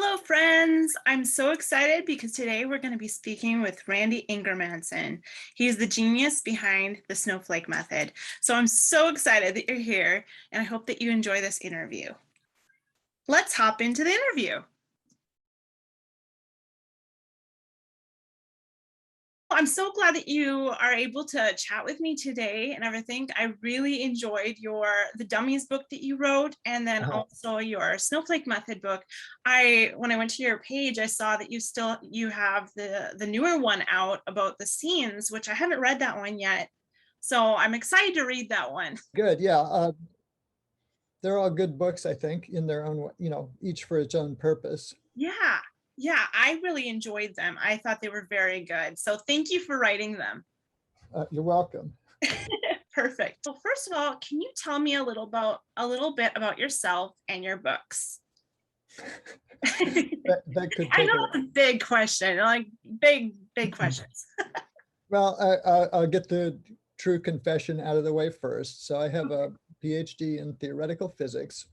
Hello, friends. I'm so excited because today we're going to be speaking with Randy Ingermanson. He's the genius behind the Snowflake Method. So I'm so excited that you're here, and I hope that you enjoy this interview. Let's hop into the interview. I'm so glad that you are able to chat with me today and everything. I really enjoyed the Dummies book that you wrote, and then also your Snowflake Method book. When I went to your page, I saw that you have the newer one out about the scenes, which I haven't read that one yet. So I'm excited to read that one. Good, yeah. They're all good books, I think, in their own, each for its own purpose. Yeah, I really enjoyed them. I thought they were very good. So thank you for writing them. You're welcome. Perfect. So first of all, can you tell me a little bit about yourself and your books? that could take I know it's a big question, like big questions. Well, I'll get the true confession out of the way first. So I have a PhD in theoretical physics.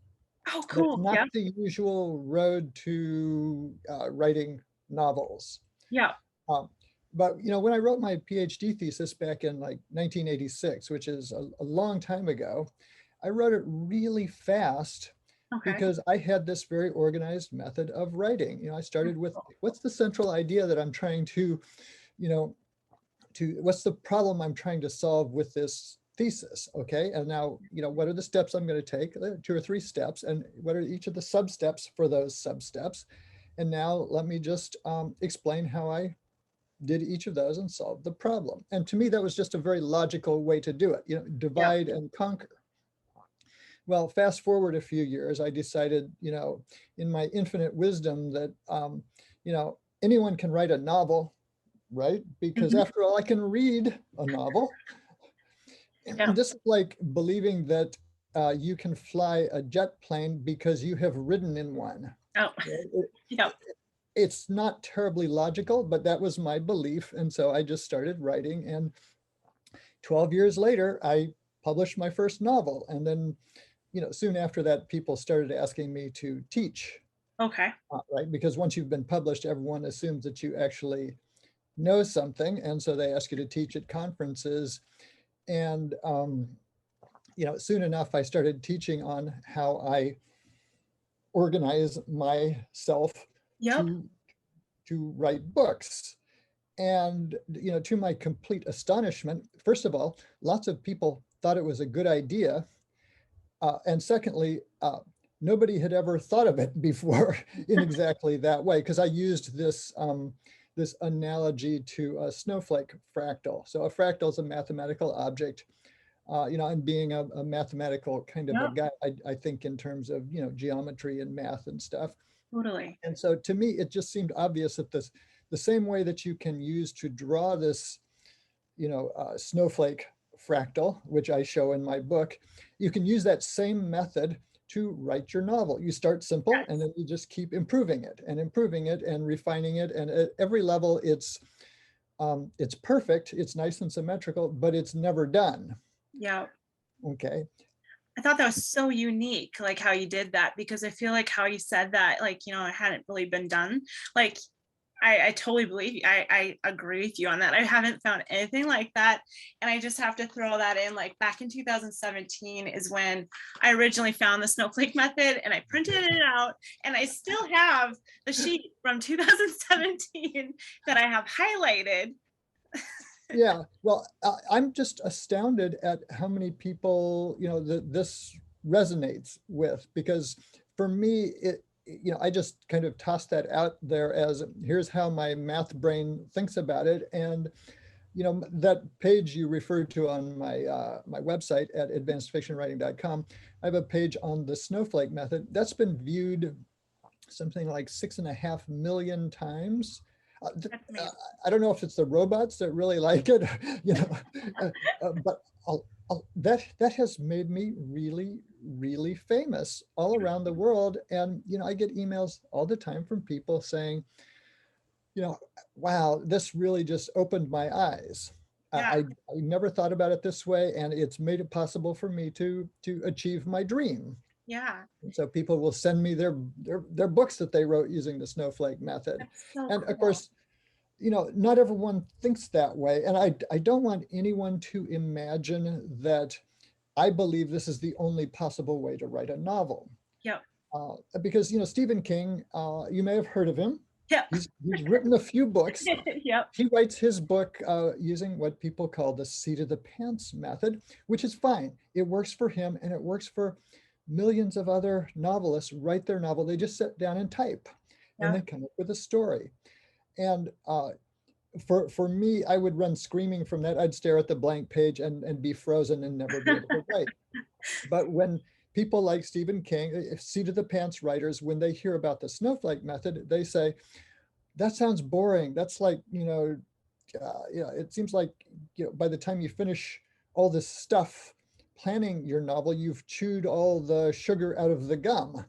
Oh, cool. But not the usual road to writing novels. Yeah. But when I wrote my PhD thesis back in like 1986, which is a long time ago, I wrote it really fast because I had this very organized method of writing. I started with what's the central idea that I'm trying to, what's the problem I'm trying to solve with this thesis, okay? And now, what are the steps I'm going to take? 2 or 3 steps, and what are each of the sub-steps for those sub-steps? And now let me just explain how I did each of those and solve the problem. And to me, that was just a very logical way to do it, divide and conquer. Well, fast forward a few years, I decided, in my infinite wisdom that, anyone can write a novel, right? Because after all, I can read a novel. And this is like believing that you can fly a jet plane because you have ridden in one. Oh, yeah. It's not terribly logical, but that was my belief. And so I just started writing. And 12 years later, I published my first novel. And then, soon after that, people started asking me to teach. Okay. Right? Because once you've been published, everyone assumes that you actually know something. And so they ask you to teach at conferences. And, soon enough, I started teaching on how I organize myself to write books. And, to my complete astonishment, first of all, lots of people thought it was a good idea. And secondly, nobody had ever thought of it before in exactly that way, because I used this this analogy to a snowflake fractal. So a fractal is a mathematical object, and being a mathematical kind of a guy, I think in terms of, geometry and math and stuff. Totally. And so to me, it just seemed obvious that the same way that you can use to draw this, snowflake fractal, which I show in my book, you can use that same method to write your novel. You start simple and then you just keep improving it and refining it. And at every level, it's perfect. It's nice and symmetrical, but it's never done. Yeah. Okay. I thought that was so unique, like how you did that, because I feel like how you said that, like, it hadn't really been done. Like, I totally believe you. I agree with you on that. I haven't found anything like that. And I just have to throw that in, like back in 2017 is when I originally found the Snowflake Method, and I printed it out, and I still have the sheet from 2017 that I have highlighted. Yeah, well, I'm just astounded at how many people, this resonates with, because for me, I just kind of tossed that out there as here's how my math brain thinks about it. And, that page you referred to on my my website at advancedfictionwriting.com, I have a page on the Snowflake Method that's been viewed something like 6.5 million times. I don't know if it's the robots that really like it, but that has made me really, really famous all around the world. And, I get emails all the time from people saying, wow, this really just opened my eyes. I never thought about it this way, and it's made it possible for me to achieve my dream. Yeah. And so people will send me their books that they wrote using the Snowflake method. That's so And of cool. course, not everyone thinks that way. And I don't want anyone to imagine that I believe this is the only possible way to write a novel. Yep. Because, Stephen King, you may have heard of him. Yep. He's written a few books. Yep. He writes his book using what people call the seat of the pants method, which is fine. It works for him and it works for millions of other novelists. Write their novel. They just sit down and type and Yep. they come up with a story. And for me, I would run screaming from that. I'd stare at the blank page and be frozen and never be able to write. But when people like Stephen King, seat of the pants writers, when they hear about the Snowflake method, they say, that sounds boring. That's like, it seems like, by the time you finish all this stuff planning your novel, you've chewed all the sugar out of the gum.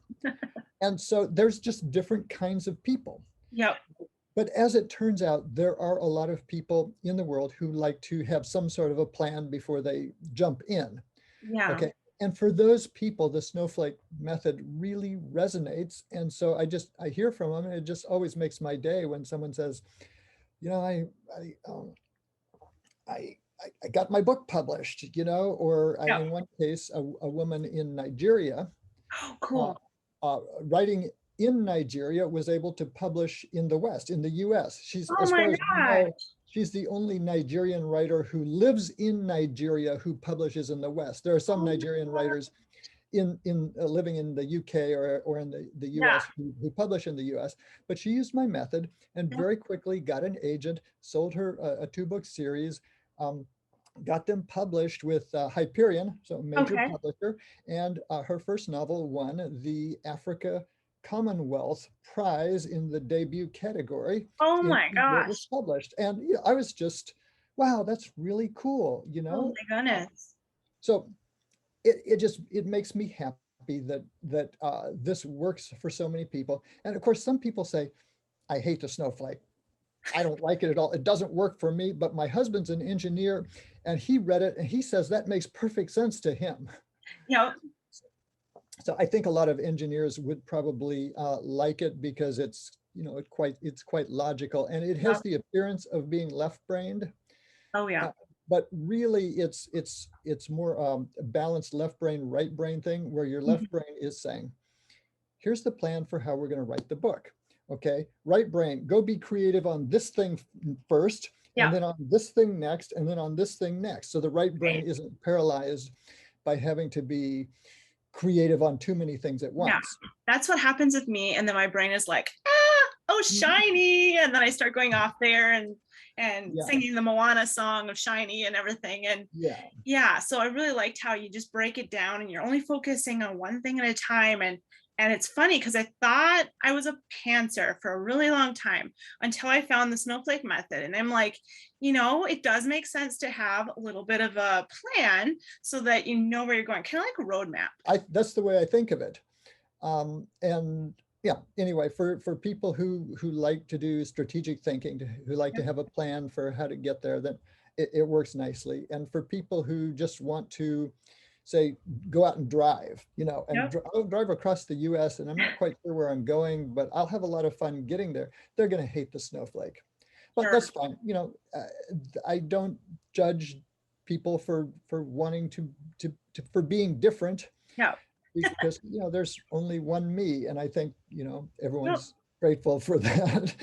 And so there's just different kinds of people. Yep. But as it turns out, there are a lot of people in the world who like to have some sort of a plan before they jump in. Yeah. Okay. And for those people, the Snowflake method really resonates. And so I hear from them, and it just always makes my day when someone says, I got my book published, or Yep. in one case, a woman in Nigeria, Oh, uh, cool. writing in Nigeria, was able to publish in the West, in the US. She's, Oh as my far as we gosh. know, she's the only Nigerian writer who lives in Nigeria who publishes in the West. There are some Oh my Nigerian God. writers in living in the UK or in the Yeah. US who publish in the US, but she used my method and Yep. very quickly got an agent, sold her a 2-book series, got them published with Hyperion, so a major Okay. publisher, and her first novel won the Africa Commonwealth Prize in the debut category Oh in my where it was gosh. published. And I was just, wow, that's really cool, Oh my goodness. So it makes me happy that this works for so many people. And of course, some people say, I hate the Snowflake. I don't like it at all. It doesn't work for me, but my husband's an engineer and he read it and he says that makes perfect sense to him. Yep. So I think a lot of engineers would probably like it because it's quite logical, and it has Yep. the appearance of being left-brained, Oh yeah. but really it's more a balanced left brain, right brain thing, where your Mhm. left brain is saying, here's the plan for how we're going to write the book. Okay, right brain, go be creative on this thing first, and Yeah. then on this thing next, and then on this thing next. So the right brain Right. isn't paralyzed by having to be creative on too many things at Yeah. once. That's what happens with me. And then my brain is like, oh, shiny. And then I start going off there and Yeah, singing the Moana song of shiny and everything. And yeah, yeah, so I really liked how you just break it down and you're only focusing on one thing at a time. And it's funny because I thought I was a pantser for a really long time until I found the Snowflake method. And I'm like, it does make sense to have a little bit of a plan so that you know where you're going, kind of like a roadmap. that's the way I think of it. And yeah, anyway, for people who like to do strategic thinking, who like to have a plan for how to get there, then it works nicely. And for people who just want to say, go out and drive, and Yep. I'll drive across the US and I'm not quite sure where I'm going, but I'll have a lot of fun getting there. They're going to hate the Snowflake, but Sure. that's fine. I don't judge people for wanting for being different, Yeah. because there's only one me, and I think Yep. everyone's grateful for that.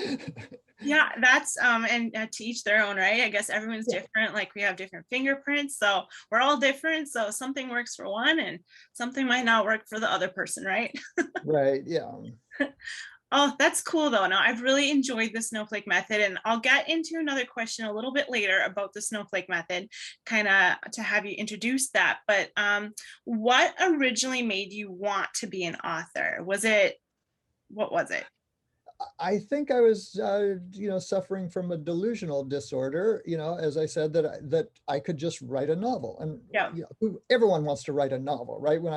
Yeah, that's and to each their own, right? I guess everyone's Yeah, different. Like we have different fingerprints, so we're all different. So something works for one, and something might not work for the other person, right? right, yeah. Oh, that's cool though. No, I've really enjoyed the Snowflake method, and I'll get into another question a little bit later about the Snowflake method, kind of to have you introduce that. But what originally made you want to be an author? What was it? I think I was suffering from a delusional disorder, as I said, that I could just write a novel. And Yeah, everyone wants to write a novel, right? yeah,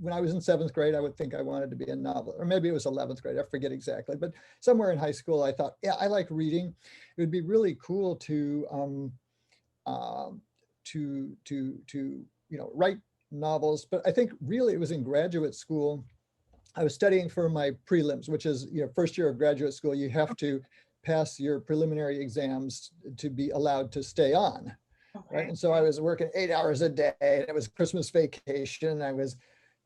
When I was in 7th grade, I would think I wanted to be a novel, or maybe it was 11th grade, I forget exactly, but somewhere in high school, I thought, yeah, I like reading. It would be really cool to write novels, but I think really it was in graduate school. I was studying for my prelims, which is, first year of graduate school, you have to pass your preliminary exams to be allowed to stay on. Right. Okay. And so I was working 8 hours a day, and it was Christmas vacation. I was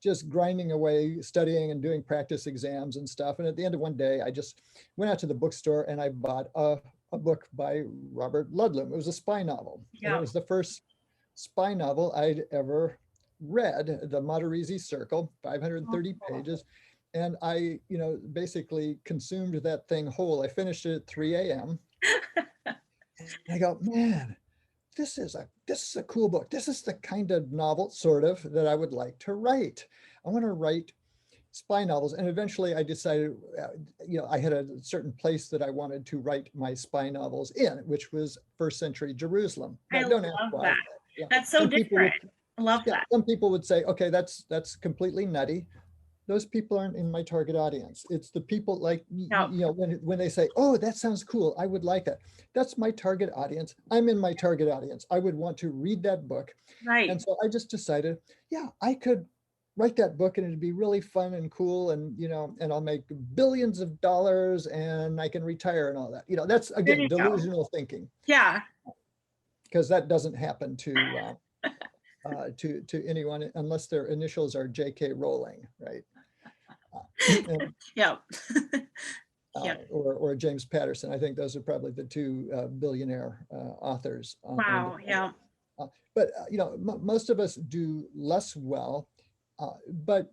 just grinding away, studying and doing practice exams and stuff. And at the end of one day, I just went out to the bookstore and I bought a book by Robert Ludlum. It was a spy novel. And it Yeah. was the first spy novel I'd ever read, The Moderisi Circle, 530 pages. And I, basically consumed that thing whole. I finished it at 3 a.m. I go, man, this is a cool book. This is the kind of novel, sort of, that I would like to write. I want to write spy novels. And eventually I decided, I had a certain place that I wanted to write my spy novels in, which was first century Jerusalem. I Now, don't ask love why. that. Yeah. That's so Some people would- different. I love that. Some people would say, okay, that's completely nutty. Those people aren't in my target audience. It's the people like, Yeah. when they say, oh, that sounds cool, I would like that. That's my target audience. I'm in my target audience. I would want to read that book. Right. And so I just decided, yeah, I could write that book and it'd be really fun and cool, and and I'll make billions of dollars and I can retire and all that. That's, There again, you go. delusional thinking, Yeah. because that doesn't happen to anyone unless their initials are J.K. Rowling, right? And, Yeah. Yeah. or James Patterson. I think those are probably the two billionaire authors. Wow. Yeah. But most of us do less well. But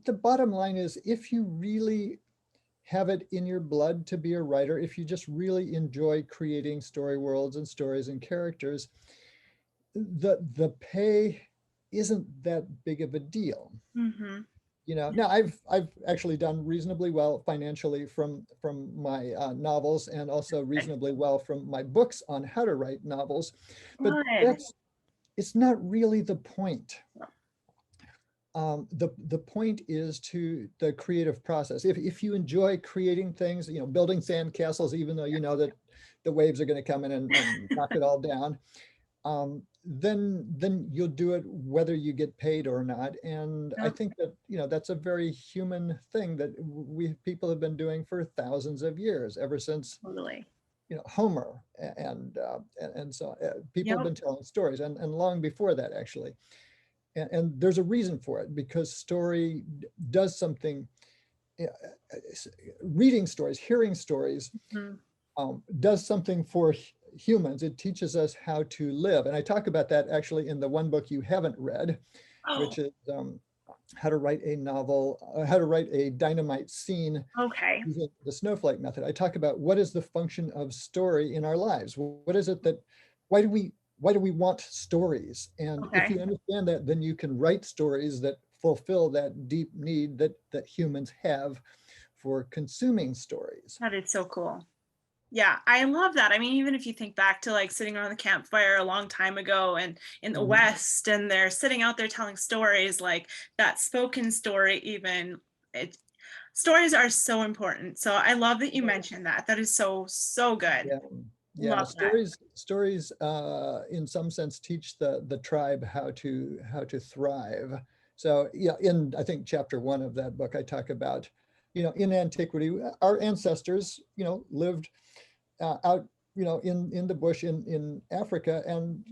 the bottom line is, if you really have it in your blood to be a writer, if you just really enjoy creating story worlds and stories and characters, the pay isn't that big of a deal. Mm-hmm. Now I've actually done reasonably well financially from my novels, and also reasonably well from my books on how to write novels, but Good. it's not really the point. The point is to the creative process. If you enjoy creating things, building sand castles, even though you know that the waves are going to come in and knock it all down, then you'll do it whether you get paid or not. And I think that that's a very human thing that people have been doing for thousands of years, ever since Totally. Homer, and so people have been telling stories, and long before that, actually. And there's a reason for it, because story does something. Reading stories, hearing stories, does something for humans. It teaches us how to live. And I talk about that actually in the one book you haven't read, which is how to write a novel, how to write a dynamite scene Okay. using the Snowflake Method. I talk about what is the function of story in our lives. What is it that, why do we want stories? And if you understand that, then you can write stories that fulfill that deep need that humans have for consuming stories. That is so cool. Yeah, I love that. I mean, even if you think back to like sitting around the campfire a long time ago and in the West, and they're sitting out there telling stories, like that spoken story, even stories are so important. So I love that you mentioned that. That is so good. Yeah, Love stories in some sense teach the tribe how to thrive. So in, I think, chapter 1 of that book, I talk about, in antiquity, our ancestors, lived out, in the bush in Africa, and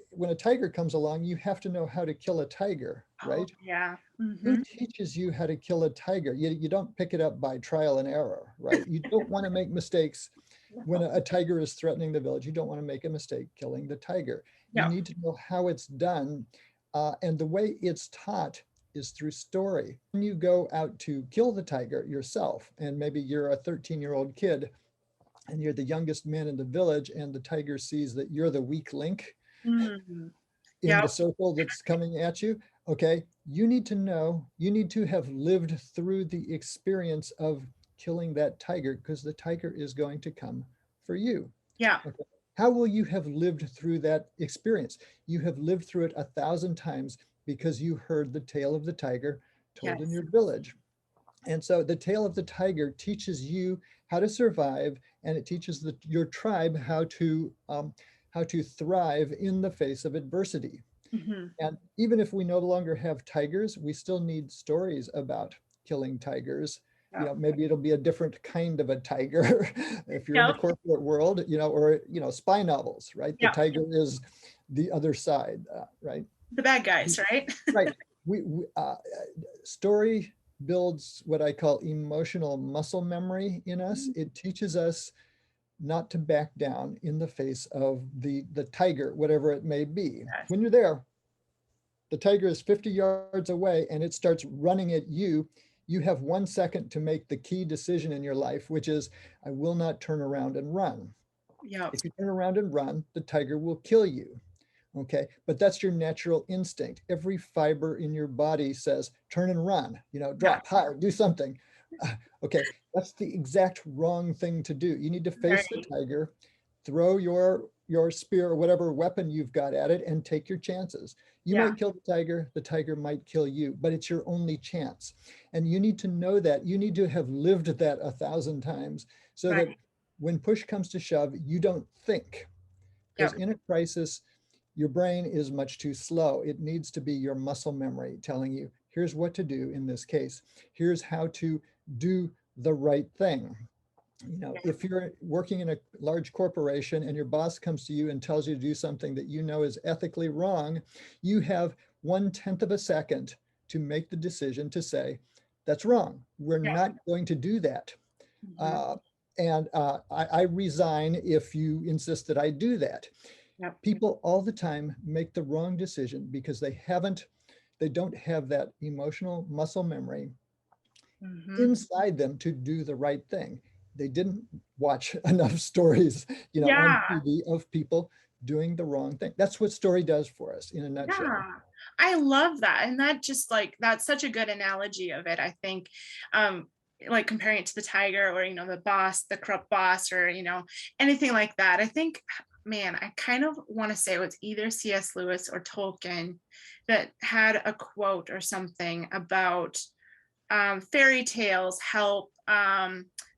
when a tiger comes along, you have to know how to kill a tiger, right? Yeah. Who teaches you how to kill a tiger? You don't pick it up by trial and error, right? You don't want to make mistakes when a tiger is threatening the village. You don't want to make a mistake killing the tiger. You need to know how it's done. And the way it's taught is through story. When you go out to kill the tiger yourself, and maybe you're a 13-year-old kid and you're the youngest man in the village, and the tiger sees that you're the weak link in the circle that's coming at you, okay, you need to know, you need to have lived through the experience of killing that tiger, because the tiger is going to come for you. Yeah. Okay. How will you have lived through that experience? You have lived through it 1,000 times, because you heard the tale of the tiger told in your village. And so the tale of the tiger teaches you how to survive, and it teaches your tribe how to thrive in the face of adversity. Mhm. And even if we no longer have tigers, we still need stories about killing tigers. Yep. Maybe it'll be a different kind of a tiger if you're in the Yep. corporate world, or, spy novels, right? The Yep. tiger is the other side, right? The bad guys, right? Right. Story builds what I call emotional muscle memory in us. It teaches us not to back down in the face of the tiger, whatever it may be. Yes. When you're there, the tiger is 50 yards away and it starts running at you. You have 1 second to make the key decision in your life, which is, I will not turn around and run. Yep. If you turn around and run, the tiger will kill you. Okay, but that's your natural instinct. Every fiber in your body says, turn and run, drop, hide, do something. Okay, that's the exact wrong thing to do. You need to face the tiger, throw your spear or whatever weapon you've got at it, and take your chances. You might kill the tiger might kill you, but it's your only chance. And you need to know that. You need to have lived that 1,000 times so that when push comes to shove, you don't think. Because in a crisis, your brain is much too slow. It needs to be your muscle memory telling you, here's what to do in this case. Here's how to do the right thing. If you're working in a large corporation and your boss comes to you and tells you to do something that you know is ethically wrong, you have 1/10 of a second to make the decision to say, that's wrong. We're not going to do that. I resign if you insist that I do that. People all the time make the wrong decision because they don't have that emotional muscle memory inside them to do the right thing. They didn't watch enough stories, on TV of people doing the wrong thing. That's what story does for us in a nutshell. Yeah, I love that. And that just that's such a good analogy of it, I think. Like comparing it to the tiger or, the boss, the corrupt boss, or, anything like that. I think, man, I kind of want to say it was either C.S. Lewis or Tolkien that had a quote or something about fairy tales help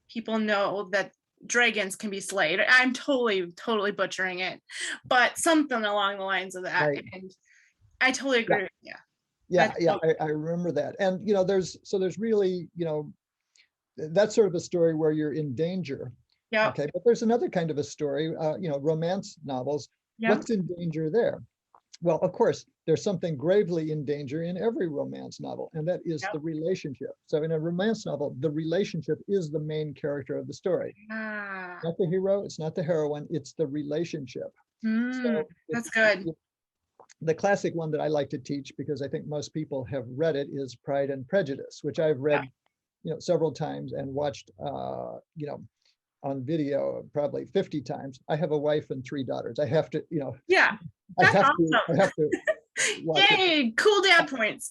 people know that dragons can be slayed. I'm totally butchering it, but something along the lines of that. Right. And I totally agree with you. Yeah, I remember that. And, there's really, that's sort of a story where you're in danger. Yeah. Okay, but there's another kind of a story, romance novels. What's in danger there? Well, of course, there's something gravely in danger in every romance novel, and that is the relationship. So in a romance novel, the relationship is the main character of the story. Not the hero, it's not the heroine, it's the relationship. So that's good. The classic one that I like to teach, because I think most people have read it, is Pride and Prejudice, which I've read several times and watched on video probably 50 times. I have a wife and 3 daughters. I have to, that's awesome. I have to Yay, cool dad points.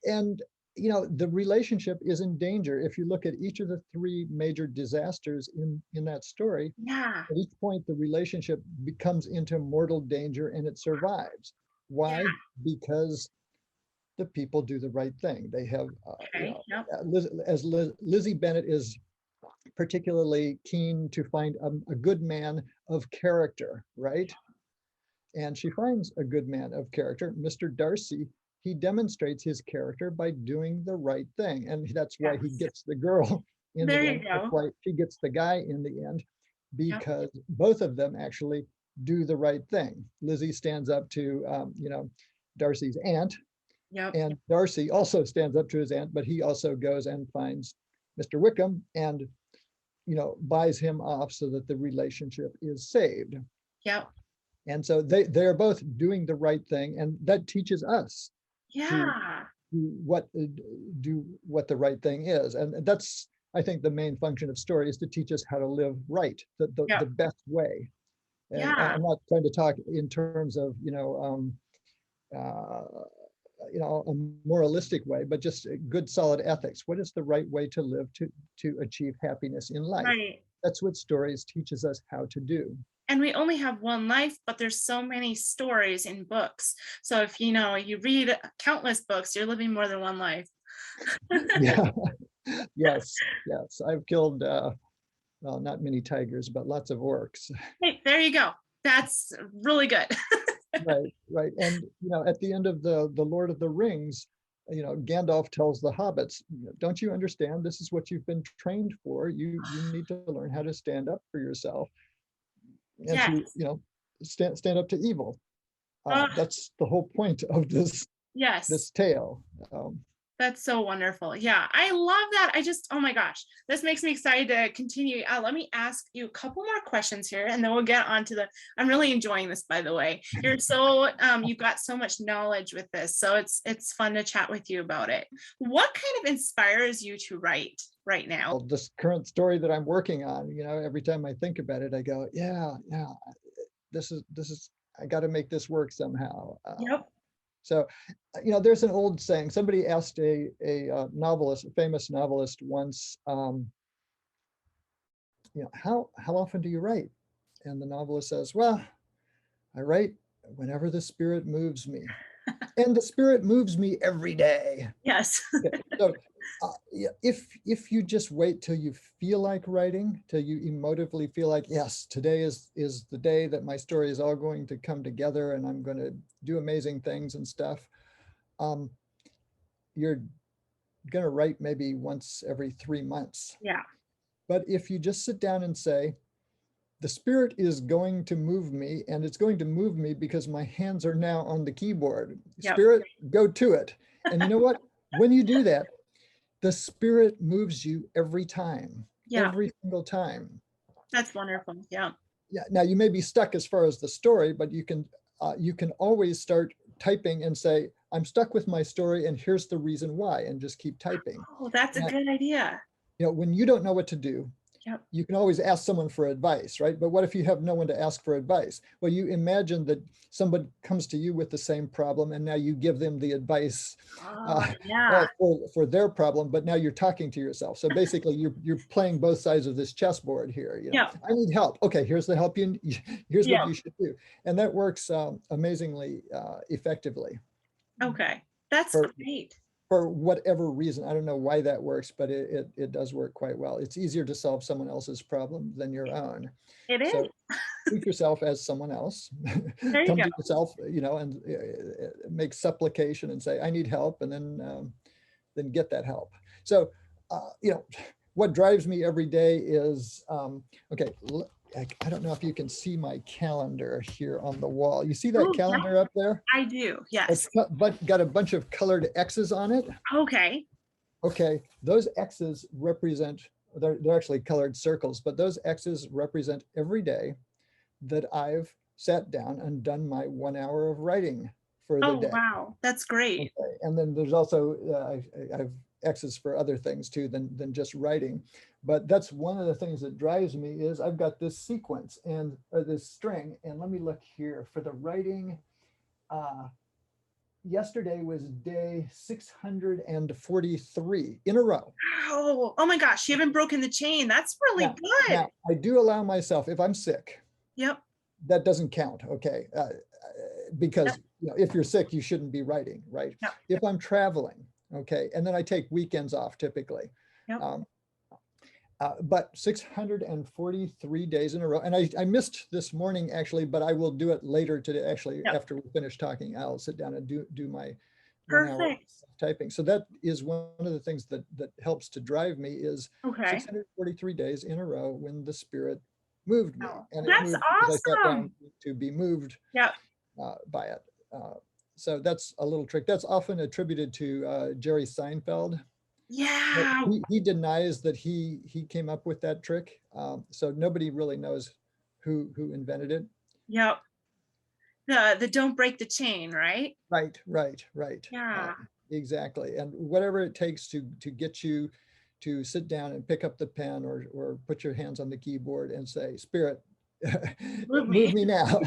And the relationship is in danger. If you look at each of the 3 major disasters in that story, at each point the relationship becomes into mortal danger and it survives. Why? Because the people do the right thing. They have, Lizzie Bennet is particularly keen to find a good man of character, right? And she finds a good man of character, Mr. Darcy. He demonstrates his character by doing the right thing. And that's why he gets the girl in the end. That's why she gets the guy in the end, because both of them actually do the right thing. Lizzie stands up to, Darcy's aunt. And Darcy also stands up to his aunt, but he also goes and finds Mr. Wickham and, buys him off so that the relationship is saved. And so they're both doing the right thing, and that teaches us to do what the right thing is. And that's, I think, the main function of story, is to teach us how to live right, the best way. And I'm not trying to talk in terms of a moralistic way, but just good solid ethics. What is the right way to live to achieve happiness in life? That's what stories teaches us how to do. And we only have one life, but there's so many stories in books. So if you read countless books, you're living more than one life. Yes. I've killed not many tigers, but lots of orcs. Hey, there you go. That's really good. Right, right. And, at the end of the Lord of the Rings, Gandalf tells the hobbits, don't you understand? This is what you've been trained for. You need to learn how to stand up for yourself and Yes. to, stand up to evil. Oh, That's the whole point of this yes. tale. Um, That's so wonderful. Yeah, I love that. Oh my gosh, this makes me excited to continue. Let me ask you a couple more questions here, and then we'll get on to I'm really enjoying this, by the way. You've got so much knowledge with this, so it's fun to chat with you about it. What kind of inspires you to write right now? this current story that I'm working on, every time I think about it, I go, yeah, this is, I got to make this work somehow. Yep. So, there's an old saying. Somebody asked a novelist, a famous novelist once, how often do you write? And the novelist says, well, I write whenever the spirit moves me. And the spirit moves me every day. Yes. Okay, so yeah, if you just wait till you feel like writing, till you emotively feel like, yes, today is the day that my story is all going to come together and I'm going to do amazing things and stuff, you're going to write maybe once every 3 months. Yeah. But if you just sit down and say, the spirit is going to move me, and it's going to move me because my hands are now on the keyboard. Yep. Spirit, go to it. And you know what? When you do that, the spirit moves you every time, Yeah. every single time. That's wonderful. Yeah. Yeah. Now you may be stuck as far as the story, but you can always start typing and say, I'm stuck with my story, and here's the reason why, and just keep typing. Oh, that's a Now, good idea. when you don't know what to do, Yep. you can always ask someone for advice, right? But what if you have no one to ask for advice? Well, you imagine that somebody comes to you with the same problem, and now you give them the advice Yeah. for their problem, but now you're talking to yourself. So basically, you're playing both sides of this chessboard here. Yeah. I need help. Okay, here's the help here's what Yeah. you should do, and that works amazingly effectively. Okay. That's For great. for whatever reason. I don't know why that works, but it does work quite well. It's easier to solve someone else's problem than your own. It is. So treat yourself as someone else. There you Come go. to yourself, and make supplication and say, I need help, and then get that help. So, what drives me every day is, okay, I don't know if you can see my calendar here on the wall. You see that Oh, yeah, calendar up there? I do. It's Yes. got a bunch of colored X's on it. Okay. Okay, those X's represent, they're actually colored circles, but those X's represent every day that I've sat down and done my 1 hour of writing for the Oh, day. wow. That's great. Okay. And then there's also, I have X's for other things too than just writing. But that's one of the things that drives me is I've got this sequence or this string. And let me look here for the writing. Yesterday was day 643 in a row. Oh my gosh. You haven't broken the chain. That's really good. Now, I do allow myself, if I'm sick, Yep. that doesn't count, okay? Because if you're sick, you shouldn't be writing, right? Yep. If I'm traveling, okay, and then I take weekends off typically. Yep. But 643 days in a row, and I missed this morning actually, but I will do it later today. Actually, Yep. after we finish talking, I'll sit down and do my 1 hour Perfect. typing. So that is one of the things that helps to drive me is Okay. 643 days in a row when the spirit moved me, Oh, and it that's moved because I sat down awesome. to be moved Yep. by it. So that's a little trick. That's often attributed to Jerry Seinfeld. But Yeah. he denies that he came up with that trick. So nobody really knows who invented it. Yep. The don't break the chain, right? Right. Yeah. Exactly. And whatever it takes to get you to sit down and pick up the pen or put your hands on the keyboard and say, Spirit, move me now.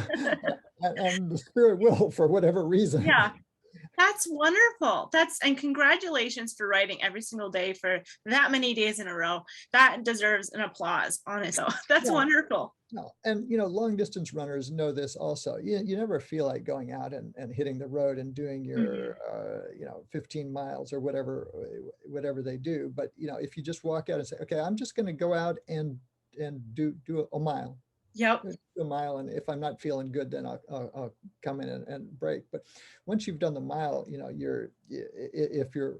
And the spirit will for whatever reason. Yeah. That's wonderful. And congratulations for writing every single day for that many days in a row. That deserves an applause, honestly. That's wonderful. No. And, long distance runners know this also. You never feel like going out and hitting the road and doing your, 15 miles or whatever they do. But, if you just walk out and say, okay, I'm just going to go out and do a mile. Yep. a mile, and if I'm not feeling good, then I'll come in and break. But once you've done the mile, you know, if you're